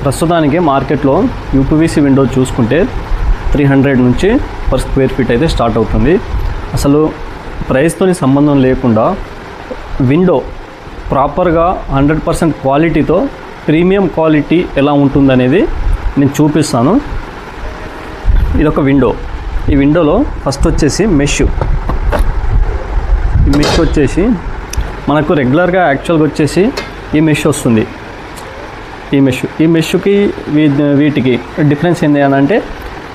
ప్రస్తుతానికి మార్కెట్లో UPVC window చూసుకుంటే 300 నుంచి పర్ స్క్వేర్ ఫీట్ అయితే స్టార్ట్ అవుతుంది. అసలు ప్రైస్తో సంబంధం లేకుండా విండో ప్రాపర్గా 100% క్వాలిటీతో ప్రీమియం క్వాలిటీ ఎలా ఉంటుందనేది నేను చూపిస్తాను. ఇదొక విండో. ఈ విండోలో ఫస్ట్ వచ్చేసి మెష్. ఈ మెష్ వచ్చేసి మనకు రెగ్యులర్గా యాక్చువల్గా వచ్చేసి ఈ మెష్ వస్తుంది. ఈ మెష్కి వీటికి డిఫరెన్స్ ఏంటి అని అంటే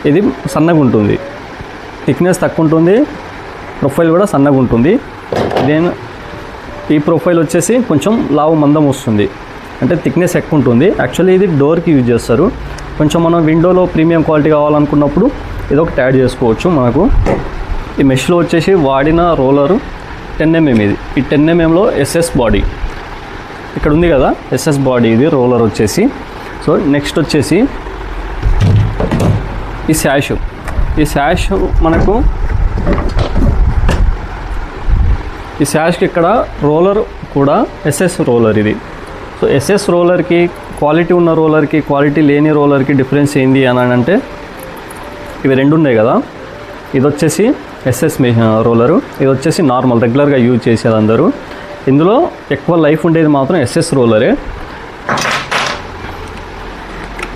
ఇది సన్నగా ఉంటుంది, థిక్నెస్ తక్కువ ఉంటుంది, ప్రొఫైల్ కూడా సన్నగా ఉంటుంది. దెన్ ఈ ప్రొఫైల్ వచ్చేసి కొంచెం లావు మందం వస్తుంది, అంటే థిక్నెస్ ఎక్కువ ఉంటుంది. యాక్చువల్లీ ఇది డోర్కి యూజ్ చేస్తారు. కొంచెం మనం విండోలో ప్రీమియం క్వాలిటీ కావాలనుకున్నప్పుడు ఇది ఒకటి యాడ్ చేసుకోవచ్చు. మనకు ఈ మెష్లో వచ్చేసి వాడిన రోలరు 10 mm. ఈ 10 mmలో ఎస్ఎస్ బాడీ ఇక్కడ ఉంది కదా, ఎస్ఎస్ బాడీ ఇది రోలర్ వచ్చేసి. సో నెక్స్ట్ వచ్చేసి ఈ శాష్ మనకు ఈ శాష్కి ఇక్కడ రోలర్ కూడా ఎస్ఎస్ రోలర్ ఇది. సో ఎస్ఎస్ రోలర్కి క్వాలిటీ ఉన్న రోలర్కి క్వాలిటీ లేని రోలర్కి డిఫరెన్స్ ఏంది అని అంటే ఇవి రెండు ఉన్నాయి కదా. ఇది వచ్చేసి ఎస్ఎస్ రోలరు, ఇది వచ్చేసి నార్మల్ రెగ్యులర్గా యూజ్ చేసేది అందరూ. ఇందులో ఎక్కువ లైఫ్ ఉండేది మాత్రం ఎస్ఎస్ రోలరే.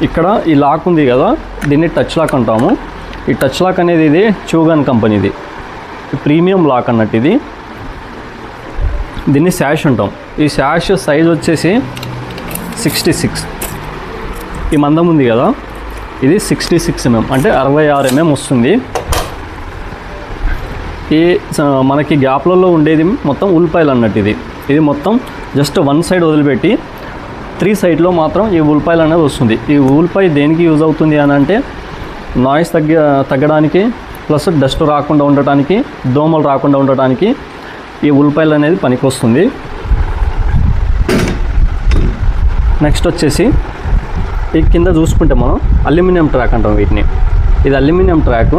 ఇక్కడ ఈ లాక్ ఉంది కదా, దీన్ని టచ్ లాక్ అంటాము. ఈ టచ్ లాక్ అనేది ఇది చూగన్ కంపెనీది ప్రీమియం లాక్ అన్నట్టు. ఇది దీన్ని శాష్ అంటాం. ఈ శాష్ సైజ్ వచ్చేసి 66. ఈ మందం ఉంది కదా, ఇది 66 mm, అంటే 66 mm వస్తుంది. ఈ మనకి గ్యాప్లలో ఉండేది మొత్తం ఉల్పాయలు అన్నట్టు. ఇది మొత్తం జస్ట్ వన్ సైడ్ వదిలిపెట్టి 3 సైడ్లో మాత్రం ఈ ఉల్పాయలు అనేది వస్తుంది. ఈ ఉల్పాయ దేనికి యూజ్ అవుతుంది అని అంటే నాయిస్ తగ్గడానికి, ప్లస్ డస్ట్ రాకుండా ఉండటానికి, దోమలు రాకుండా ఉండటానికి ఈ ఉల్పాయలు అనేది పనికి వస్తుంది. నెక్స్ట్ వచ్చేసి ఈ కింద చూసుకుంటే మనం అల్యూమినియం ట్రాక్ అంటాం వీటిని. ఇది అల్యూమినియం ట్రాక్.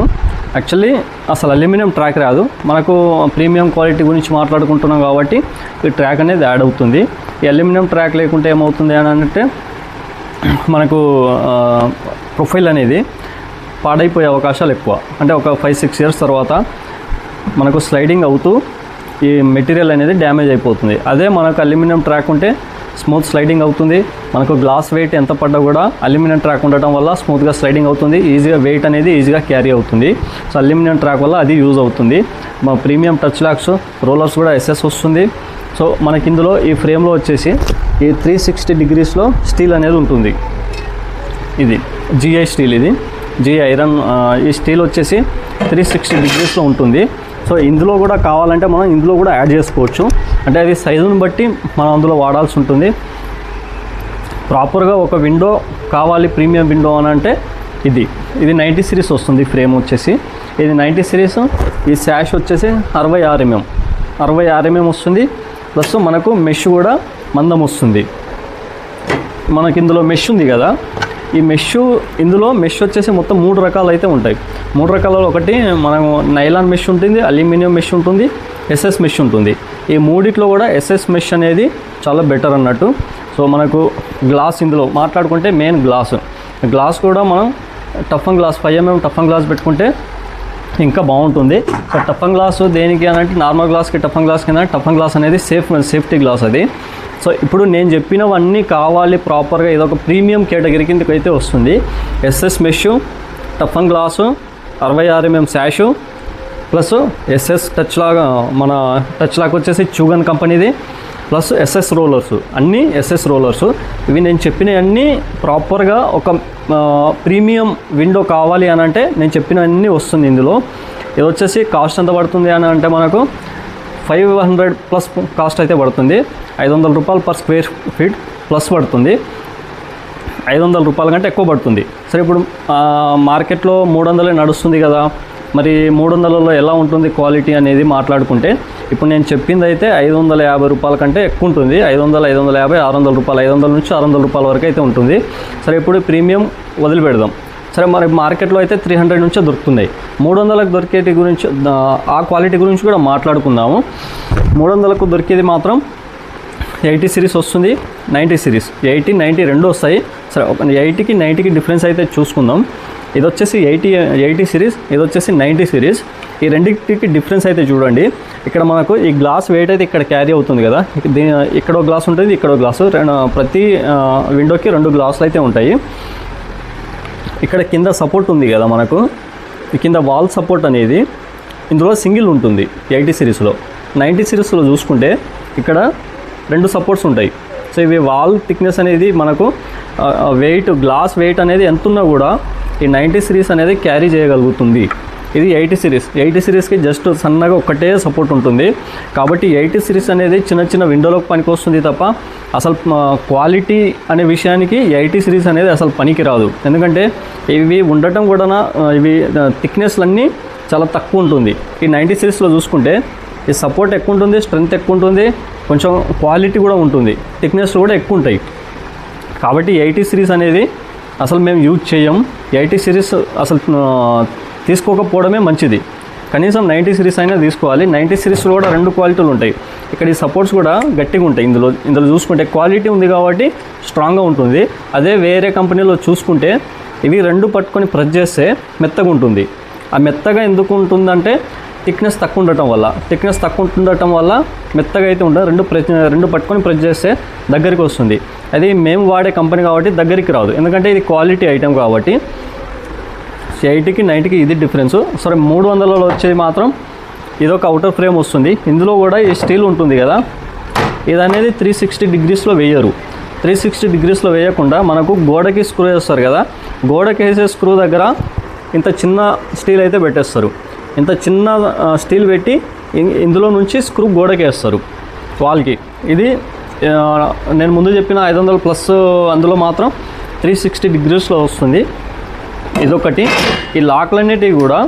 యాక్చువల్లీ అసలు అల్యూమినియం ట్రాక్ రాదు, మనకు ప్రీమియం క్వాలిటీ గురించి మాట్లాడుకుంటున్నాం కాబట్టి ఈ ట్రాక్ అనేది యాడ్ అవుతుంది. ఈ అల్యూమినియం ట్రాక్ లేకుంటే ఏమవుతుంది అని అంటే మనకు ప్రొఫైల్ అనేది పాడైపోయే అవకాశాలు ఎక్కువ. అంటే ఒక 5-6 years తర్వాత మనకు స్లైడింగ్ అవుతూ ఈ మెటీరియల్ అనేది డ్యామేజ్ అయిపోతుంది. అదే మనకు అల్యూమినియం ట్రాక్ ఉంటే స్మూత్ స్లైడింగ్ అవుతుంది. మనకు గ్లాస్ వెయిట్ ఎంత పడ్డా కూడా అల్యూమినియం ట్రాక్ ఉండటం వల్ల స్మూత్గా స్లైడింగ్ అవుతుంది, ఈజీగా వెయిట్ అనేది ఈజీగా క్యారీ అవుతుంది. సో అల్యూమినియం ట్రాక్ వల్ల అది యూజ్ అవుతుంది. మా ప్రీమియం టచ్ లాక్స్ రోలర్స్ కూడా ఎస్ఎస్ వస్తుంది. సో మనకి ఇందులో ఈ ఫ్రేమ్లో వచ్చేసి ఈ 360 degreesలో స్టీల్ అనేది ఉంటుంది. ఇది జిఐ స్టీల్, ఇది జిఐ ఐరన్. ఈ స్టీల్ వచ్చేసి 360 degreesలో ఉంటుంది. సో ఇందులో కూడా కావాలంటే మనం ఇందులో కూడా యాడ్ చేసుకోవచ్చు. అంటే అది సైజుని బట్టి మనం అందులో వాడాల్సి ఉంటుంది. ప్రాపర్గా ఒక విండో కావాలి ప్రీమియం విండో అని అంటే ఇది 90 series వస్తుంది ఫ్రేమ్ వచ్చేసి. ఇది 90 series. ఈ శాష్ వచ్చేసి 66 mm వస్తుంది. ప్లస్ మనకు మెష్ కూడా మందం వస్తుంది. మనకి ఇందులో మెష్ ఉంది కదా, ఈ ఇందులో మెష్ వచ్చేసి మొత్తం 3 రకాలు అయితే ఉంటాయి. 3 రకాలలో ఒకటి మనము నైలాన్ మెష్ ఉంటుంది, అల్యూమినియం మెష్ ఉంటుంది, ఎస్ఎస్ మెష్ ఉంటుంది. ఈ మూడిట్లో కూడా ఎస్ఎస్ మెష్ అనేది చాలా బెటర్ అన్నట్టు. సో మనకు గ్లాస్ ఇందులో మాట్లాడుకుంటే మెయిన్ గ్లాస్ కూడా మనం toughen glass 5 mm toughen glass పెట్టుకుంటే ఇంకా బాగుంటుంది. సో టఫన్ గ్లాస్ దేనికి అని అంటే నార్మల్ గ్లాస్కి టఫన్ గ్లాస్ కింద టఫన్ గ్లాస్ అనేది సేఫ్టీ గ్లాస్ అది. సో ఇప్పుడు నేను చెప్పినవన్నీ కావాలి ప్రాపర్గా ఇదొక ప్రీమియం కేటగిరీ కిందకి అయితే వస్తుంది. SS mesh, toughen glass, 66 mm sash, plus SS touch lock వచ్చేసి చూగన్ కంపెనీది, ప్లస్ ఎస్ఎస్ రోలర్స్, అన్నీ ఎస్ఎస్ రోలర్స్. ఇవి నేను చెప్పినవన్నీ ప్రాపర్గా ఒక ప్రీమియం విండో కావాలి అని అంటే నేను చెప్పినవన్నీ వస్తుంది ఇందులో. ఇది వచ్చేసి కాస్ట్ ఎంత పడుతుంది అని అంటే మనకు 500+ కాస్ట్ అయితే పడుతుంది. 500 రూపాయలు పర్ స్క్వేర్ ఫీట్ ప్లస్ పడుతుంది. 500 రూపాయల కంటే ఎక్కువ పడుతుంది. సరే ఇప్పుడు మార్కెట్లో 300 నడుస్తుంది కదా, మరి 300లో ఎలా ఉంటుంది క్వాలిటీ అనేది మాట్లాడుకుంటే ఇప్పుడు నేను చెప్పింది అయితే 550 రూపాయల కంటే ఎక్కువ ఉంటుంది. 500, 550, 600 రూపాయలు, 500 నుంచి 600 రూపాయల వరకు అయితే ఉంటుంది. సరే ఇప్పుడు ప్రీమియం వదిలిపెడదాం. సరే మరి మార్కెట్లో అయితే 300 నుంచే దొరుకుతున్నాయి. 300లకు దొరికేటి గురించి ఆ క్వాలిటీ గురించి కూడా మాట్లాడుకుందాము. 300లకు దొరికేది మాత్రం 80 సిరీస్ వస్తుంది, 90 సిరీస్. 80, 90 రెండు వస్తాయి. సరే, 80కి 90కి డిఫరెన్స్ అయితే చూసుకుందాం. ఇది వచ్చేసి 80 సిరీస్, ఇది వచ్చేసి 90 సిరీస్. ఈ రెండింటికి డిఫరెన్స్ అయితే చూడండి. ఇక్కడ మనకు ఈ గ్లాస్ వెయిట్ అయితే ఇక్కడ క్యారీ అవుతుంది కదా, ఇక్కడ ఒక గ్లాస్ ఉంటుంది, ఇక్కడ ఒక గ్లాసు. ప్రతి విండోకి 2 గ్లాసులు అయితే ఉంటాయి. ఇక్కడ కింద సపోర్ట్ ఉంది కదా మనకు, ఈ కింద వాల్ సపోర్ట్ అనేది ఇందులో సింగిల్ ఉంటుంది 80 సిరీస్లో. 90 సిరీస్లో చూసుకుంటే ఇక్కడ 2 సపోర్ట్స్ ఉంటాయి. సో ఇవి వాల్ థిక్నెస్ అనేది మనకు వెయిట్, గ్లాస్ వెయిట్ అనేది ఎంత ఉన్నా కూడా ఈ 90 సిరీస్ అనేది క్యారీ చేయగలుగుతుంది. ఇది 80 సిరీస్. 80 సిరీస్కి జస్ట్ సన్నగా ఒక్కటే సపోర్ట్ ఉంటుంది. కాబట్టి 80 సిరీస్ అనేది చిన్న చిన్న విండోలకు పనికి వస్తుంది తప్ప అసలు క్వాలిటీ అనే విషయానికి 80 సిరీస్ అనేది అసలు పనికి రాదు. ఎందుకంటే ఇవి ఉండటం కూడా ఇవి థిక్నెస్లన్నీ చాలా తక్కువ ఉంటుంది. ఈ 90 సిరీస్లో చూసుకుంటే ఈ సపోర్ట్ ఎక్కువ ఉంటుంది, స్ట్రెంత్ ఎక్కువ ఉంటుంది, కొంచెం క్వాలిటీ కూడా ఉంటుంది, థిక్నెస్ కూడా ఎక్కువ ఉంటాయి. కాబట్టి 80 సిరీస్ అనేది అసలు మేము యూజ్ చేయం. 80 సిరీస్ అసలు తీసుకోకపోవడమే మంచిది. కనీసం 90 సిరీస్ అయినా తీసుకోవాలి. 90 సిరీస్లో కూడా 2 క్వాలిటీలు ఉంటాయి. ఇక్కడ ఈ సపోర్ట్స్ కూడా గట్టిగా ఉంటాయి. ఇందులో చూసుకుంటే క్వాలిటీ ఉంది కాబట్టి స్ట్రాంగ్గా ఉంటుంది. అదే వేరే కంపెనీలో చూసుకుంటే ఇవి 2 పట్టుకొని ప్రెస్ చేస్తే మెత్తగా ఉంటుంది. ఆ మెత్తగా ఎందుకు ఉంటుందంటే థిక్నెస్ తక్కువ ఉండటం వల్ల మెత్తగా అయితే ఉంటుంది. 2 పట్టుకొని ప్రెస్ చేస్తే దగ్గరికి వస్తుంది. అది మేము వాడే కంపెనీ కాబట్టి దగ్గరికి రాదు, ఎందుకంటే ఇది క్వాలిటీ ఐటెం కాబట్టి. 80కి 90కి ఇది డిఫరెన్స్. సరే, 300లో వచ్చేది మాత్రం ఇదొక అవుటర్ ఫ్రేమ్ వస్తుంది. ఇందులో కూడా ఈ స్టీల్ ఉంటుంది కదా, ఇది అనేది 360 డిగ్రీస్లో వేయరు. 360 డిగ్రీస్లో వేయకుండా మనకు గోడకి స్క్రూ వేస్తారు కదా, గోడకి వేసే స్క్రూ దగ్గర ఇంత చిన్న స్టీల్ అయితే పెట్టేస్తారు. ఇంత చిన్న స్టీల్ పెట్టి ఇందులో నుంచి స్క్రూ గోడకి వేస్తారు వాల్కి. ఇది నేను ముందు చెప్పిన 500 ప్లస్ అందులో మాత్రం 360 డిగ్రీస్లో వస్తుంది. ఇదొకటి. ఈ లాక్లన్నిటివి కూడా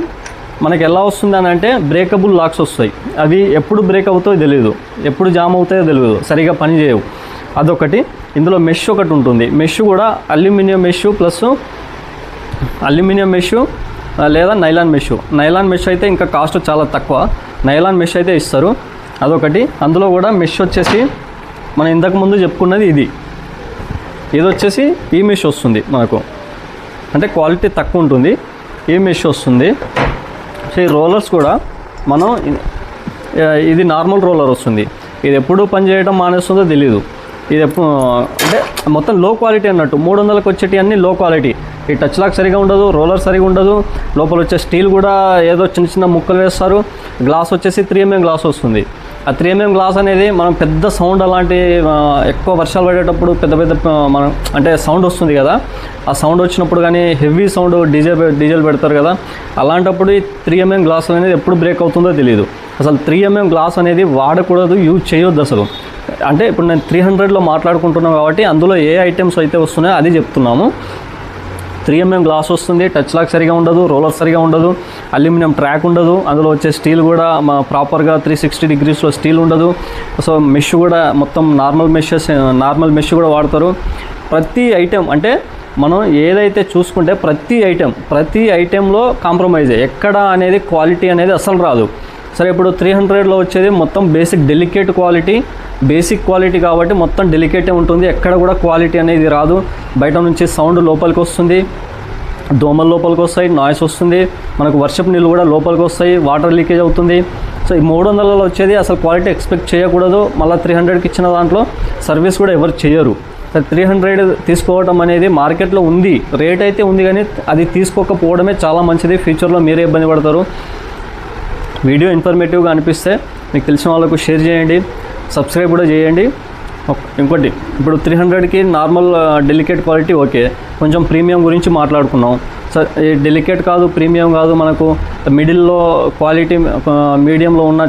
మనకి ఎలా వస్తుంది అని అంటే బ్రేకబుల్ లాక్స్ వస్తాయి. అవి ఎప్పుడు బ్రేక్ అవుతాయో తెలియదు, ఎప్పుడు జామ్ అవుతాయో తెలియదు, సరిగా పని చేయవు. అదొకటి. ఇందులో మెష్ ఒకటి ఉంటుంది. మెష్ కూడా aluminium mesh plus aluminium mesh లేదా నైలాన్ మెష్. నైలాన్ మెష్ అయితే ఇంకా కాస్ట్ చాలా తక్కువ. నైలాన్ మెష్ అయితే ఇస్తారు. అదొకటి. అందులో కూడా మెష్ వచ్చేసి మనం ఇంతకు ముందు చెప్పుకున్నది ఇది వచ్చేసి ఈ మెష్ వస్తుంది మనకు, అంటే క్వాలిటీ తక్కువ ఉంటుంది. ఈ మెష్ వస్తుంది. సో ఈ రోలర్స్ కూడా మనం ఇది నార్మల్ రోలర్ వస్తుంది. ఇది ఎప్పుడు పని చేయడం మానేస్తుందో తెలీదు. ఇది అంటే మొత్తం లో క్వాలిటీ అన్నట్టు. 300కి వచ్చేటి అన్నీ లో క్వాలిటీ. ఈ టచ్ లాక్ సరిగా ఉండదు, రోలర్ సరిగా ఉండదు, లోపల వచ్చే స్టీల్ కూడా ఏదో చిన్న చిన్న ముక్కలు వేస్తారు. గ్లాస్ వచ్చేసి 3mm గ్లాస్ వస్తుంది. ఆ 3mm గ్లాస్ అనేది మనం పెద్ద సౌండ్ అలాంటి ఎక్కువ వర్షాలు పడేటప్పుడు పెద్ద మనం అంటే సౌండ్ వస్తుంది కదా, ఆ సౌండ్ వచ్చినప్పుడు కానీ హెవీ సౌండ్ డీజిల్ పెడతారు కదా, అలాంటప్పుడు ఈ 3mm గ్లాస్ అనేది ఎప్పుడు బ్రేక్ అవుతుందో తెలియదు. అసలు 3mm గ్లాస్ అనేది వాడకూడదు, యూజ్ చేయొద్దు అసలు. అంటే ఇప్పుడు నేను 300లో మాట్లాడుకుంటున్నాను కాబట్టి అందులో ఏ ఐటమ్స్ అయితే వస్తున్నాయో అది చెప్తున్నాము. 3mm గ్లాస్ వస్తుంది, టచ్ లాక్ సరిగా ఉండదు, రోలర్ సరిగా ఉండదు, అల్యూమినియం ట్రాక్ ఉండదు, అందులో వచ్చే స్టీల్ కూడా ప్రాపర్గా 360 డిగ్రీస్లో స్టీల్ ఉండదు. సో మెష్ కూడా మొత్తం నార్మల్ మెష్ కూడా వాడతారు. ప్రతి ఐటెం అంటే మనం ఏదైతే చూసుకుంటే ప్రతి ఐటెంలో కాంప్రమైజ్ ఎక్కడ అనేది క్వాలిటీ అనేది అసలు రాదు. సరే, ఇప్పుడు 300లో వచ్చేది మొత్తం డెలికేట్ బేసిక్ క్వాలిటీ కాబట్టి మొత్తం డెలికేటే ఉంటుంది. ఎక్కడ కూడా క్వాలిటీ అనేది రాదు. బయట నుంచి సౌండ్ లోపలికి వస్తుంది, దోమలు లోపలికి వస్తాయి, నాయిస్ వస్తుంది, మనకు వర్షపు నీళ్ళు కూడా లోపలికి వస్తాయి, వాటర్ లీకేజ్ అవుతుంది. సో ఈ 300లో వచ్చేది అసలు క్వాలిటీ ఎక్స్పెక్ట్ చేయకూడదు. మళ్ళీ 300కి ఇచ్చిన దాంట్లో సర్వీస్ కూడా ఎవరు చేయరు. 300 తీసుకోవడం అనేది మార్కెట్లో ఉంది, రేట్ అయితే ఉంది, కానీ అది తీసుకోకపోవడమే చాలా మంచిది. ఫ్యూచర్లో మీరే ఇబ్బంది పడతారు. వీడియో ఇన్ఫర్మేటివ్గా అనిపిస్తే మీకు తెలిసిన వాళ్ళకు షేర్ చేయండి, సబ్స్క్రైబ్ కూడా చేయండి. ఇంకోటి, ఇప్పుడు 300కి నార్మల్ డెలికేట్ క్వాలిటీ ఓకే, కొంచెం ప్రీమియం గురించి మాట్లాడుకున్నాం. సార్, ఈ డెలికేట్ కాదు, ప్రీమియం కాదు, మనకు మిడిల్లో క్వాలిటీ మీడియంలో ఉన్న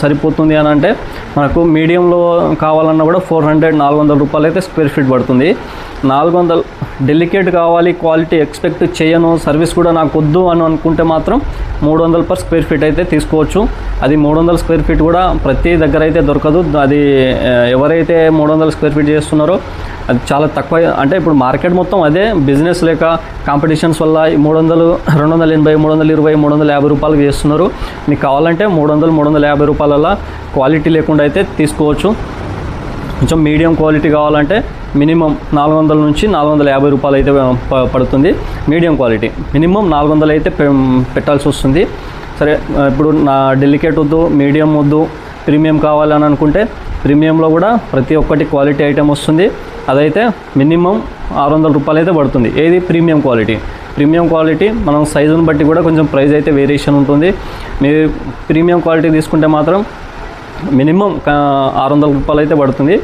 సరిపోతుంది అని అంటే మనకు మీడియంలో కావాలన్నా కూడా 400-400 రూపాయలు అయితే స్క్వేర్ ఫీట్ పడుతుంది. 400 డెలికేట్ కావాలి, క్వాలిటీ ఎక్స్పెక్ట్ చేయను, సర్వీస్ కూడా నాకు వద్దు అని అనుకుంటే మాత్రం 300 పర్ స్క్వేర్ ఫీట్ అయితే తీసుకోవచ్చు. అది 300 స్క్వేర్ ఫీట్ కూడా ప్రతి దగ్గర అయితే దొరకదు. అది ఎవరైతే 300 స్క్వేర్ ఫీట్ చేస్తున్నారో అది చాలా తక్కువ. అంటే ఇప్పుడు మార్కెట్ మొత్తం అదే, బిజినెస్ లేక కాంపిటీషన్స్ వల్ల 300, 280, 320, 350 రూపాయలకి చేస్తున్నారు. మీకు కావాలంటే 300, 350 రూపాయల క్వాలిటీ లేకుండా అయితే తీసుకోవచ్చు. కొంచెం మీడియం క్వాలిటీ కావాలంటే మినిమం 400 నుంచి 450 రూపాయలు అయితే పడుతుంది. మీడియం క్వాలిటీ మినిమం 400 అయితే పెట్టాల్సి వస్తుంది. సరే, ఇప్పుడు నా డెలికేట్ వద్దు, మీడియం వద్దు, ప్రీమియం కావాలని అనుకుంటే ప్రీమియంలో కూడా ప్రతి ఒక్కటి క్వాలిటీ ఐటెం వస్తుంది. అదైతే మినిమం 600 రూపాయలు అయితే పడుతుంది. ఏది ప్రీమియం క్వాలిటీ. ప్రీమియం క్వాలిటీ మనం సైజుని బట్టి కూడా కొంచెం ప్రైస్ అయితే వేరియేషన్ ఉంటుంది. మీరు ప్రీమియం క్వాలిటీ తీసుకుంటే మాత్రం మినిమం 600 రూపాయలు అయితే పడుతుంది.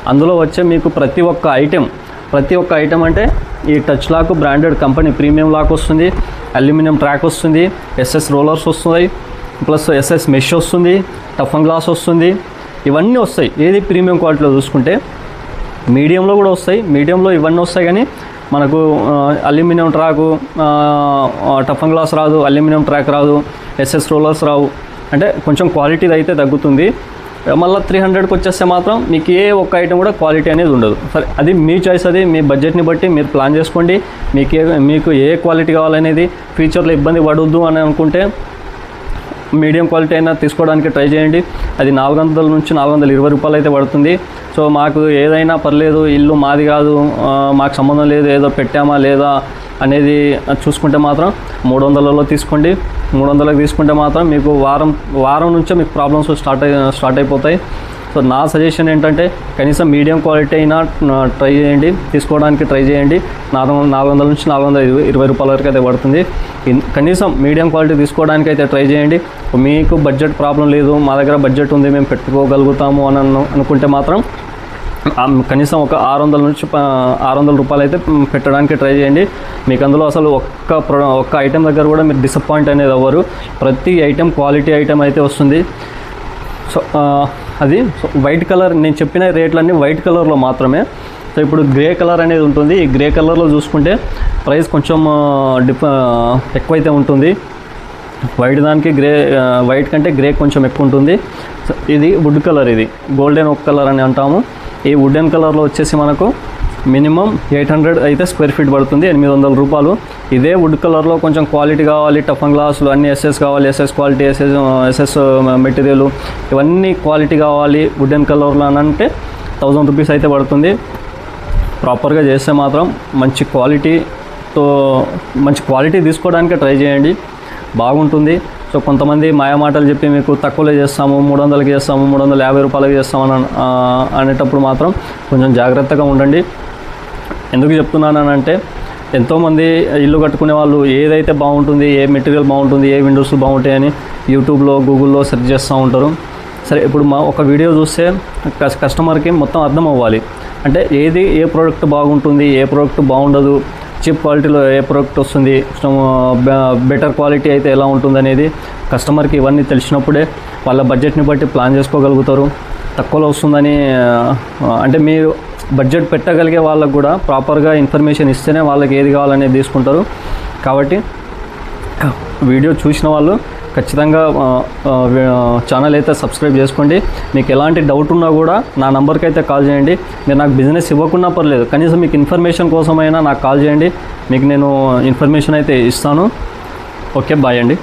అందులో వచ్చే మీకు ప్రతి ఒక్క ఐటెం అంటే ఈ touch lock branded company premium lock వస్తుంది, అల్యూమినియం ట్రాక్ వస్తుంది, ఎస్ఎస్ రోలర్స్ వస్తాయి, ప్లస్ ఎస్ఎస్ మెష్ వస్తుంది, టఫన్ గ్లాస్ వస్తుంది. ఇవన్నీ వస్తాయి. ఏది ప్రీమియం క్వాలిటీలో చూసుకుంటే మీడియంలో కూడా వస్తాయి. మీడియంలో ఇవన్నీ వస్తాయి, కానీ మనకు అల్యూమినియం ట్రాకు, టఫన్ గ్లాస్ రాదు, అల్యూమినియం ట్రాక్ రాదు, ఎస్ఎస్ రోలర్స్ రావు. అంటే కొంచెం క్వాలిటీ అయితే తగ్గుతుంది. మళ్ళీ 300కి వచ్చేస్తే మాత్రం మీకు ఏ ఒక్క ఐటెం కూడా క్వాలిటీ అనేది ఉండదు. సరే, అది మీ చాయిస్, అది మీ బడ్జెట్ని బట్టి మీరు ప్లాన్ చేసుకోండి. మీకు ఏ క్వాలిటీ కావాలనేది, ఫ్యూచర్లో ఇబ్బంది పడొద్దు అని అనుకుంటే మీడియం క్వాలిటీ అయినా తీసుకోవడానికి ట్రై చేయండి. అది 400 నుంచి 420 రూపాయలు అయితే పడుతుంది. సో మాకు ఏదైనా పర్లేదు, ఇల్లు మాది కాదు, మాకు సంబంధం లేదు, ఏదో పెట్టామా లేదా అనేది చూసుకుంటే మాత్రం 300లలో తీసుకోండి. 300లకు తీసుకుంటే మాత్రం మీకు వారం నుంచే మీకు ప్రాబ్లమ్స్ స్టార్ట్ అయిపోతాయి. సో నా సజెషన్ ఏంటంటే కనీసం మీడియం క్వాలిటీ అయినా ట్రై చేయండి, తీసుకోవడానికి ట్రై చేయండి. 400 నుంచి 420 రూపాయల వరకు అయితే పడుతుంది. కనీసం మీడియం క్వాలిటీ తీసుకోవడానికి అయితే ట్రై చేయండి. మీకు బడ్జెట్ ప్రాబ్లం లేదు, మా దగ్గర బడ్జెట్ ఉంది, మేము పెట్టుకోగలుగుతాము అని అనుకుంటే మాత్రం కనీసం ఒక 600 రూపాయలు అయితే పెట్టడానికి ట్రై చేయండి. మీకు అందులో అసలు ఒక్క ఐటెం దగ్గర కూడా మీరు డిసప్పాయింట్ అనేది అవ్వరు. ప్రతి ఐటెం క్వాలిటీ ఐటెం అయితే వస్తుంది. సో వైట్ కలర్, నేను చెప్పిన రేట్లన్నీ వైట్ కలర్లో మాత్రమే. సో ఇప్పుడు గ్రే కలర్ అనేది ఉంటుంది. ఈ గ్రే కలర్లో చూసుకుంటే ప్రైస్ కొంచెం ఎక్కువైతే ఉంటుంది. వైట్ కంటే గ్రే కొంచెం ఎక్కువ ఉంటుంది. సో ఇది వుడ్ కలర్, ఇది గోల్డెన్ ఒక కలర్ అని అంటాము. ఈ వుడెన్ కలర్లో వచ్చేసి మనకు మినిమం 800 అయితే స్క్వేర్ ఫీట్ పడుతుంది, 800 రూపాయలు. ఇదే వుడ్ కలర్లో కొంచెం క్వాలిటీ కావాలి, టఫన్ గ్లాసులు అన్నీ ఎస్ఎస్ కావాలి, ఎస్ఎస్ క్వాలిటీ, ఎస్ఎస్ మెటీరియల్, ఇవన్నీ క్వాలిటీ కావాలి వుడెన్ కలర్లో అని అంటే 1000 రూపీస్ అయితే పడుతుంది. ప్రాపర్గా చేస్తే మాత్రం మంచి క్వాలిటీ తీసుకోవడానికి ట్రై చేయండి, బాగుంటుంది. సో కొంతమంది మాయమాటలు చెప్పి మీకు తక్కువలో చేస్తాము, 300కి చేస్తాము, 350 రూపాయలకి చేస్తామని అనేటప్పుడు మాత్రం కొంచెం జాగ్రత్తగా ఉండండి. ఎందుకు చెప్తున్నానంటే ఎంతోమంది ఇల్లు కట్టుకునే వాళ్ళు ఏదైతే బాగుంటుంది, ఏ మెటీరియల్ బాగుంటుంది, ఏ విండోస్ బాగుంటాయని యూట్యూబ్లో, గూగుల్లో సెర్చ్ చేస్తూ ఉంటారు. సరే, ఇప్పుడు ఒక వీడియో చూస్తే కస్టమర్కి మొత్తం అర్థం అవ్వాలి. అంటే ఏ ప్రోడక్ట్ బాగుంటుంది, ఏ ప్రోడక్ట్ బాగుండదు, చీప్ క్వాలిటీలో ఏ ప్రోడక్ట్ వస్తుంది, బెటర్ క్వాలిటీ అయితే ఎలా ఉంటుంది అనేది కస్టమర్కి ఇవన్నీ తెలిసినప్పుడే వాళ్ళ బడ్జెట్ని బట్టి ప్లాన్ చేసుకోగలుగుతారు. తక్కువలో వస్తుందని అంటే మీరు బడ్జెట్ పెట్టగలిగే వాళ్ళకు కూడా ప్రాపర్గా ఇన్ఫర్మేషన్ ఇస్తేనే వాళ్ళకి ఏది కావాలనేది తీసుకుంటారు. కాబట్టి వీడియో చూసిన వాళ్ళు ఖచ్చితంగా ఛానల్ అయితే సబ్స్క్రైబ్ చేసుకోండి. మీకు ఎలాంటి డౌట్ ఉన్నా కూడా నా నంబర్కి అయితే కాల్ చేయండి. మీరు నాకు బిజినెస్ ఇవ్వకున్నా పర్లేదు, కనీసం మీకు ఇన్ఫర్మేషన్ కోసమైనా నాకు కాల్ చేయండి, మీకు నేను ఇన్ఫర్మేషన్ అయితే ఇస్తాను. ఓకే, బాయ్ అండి.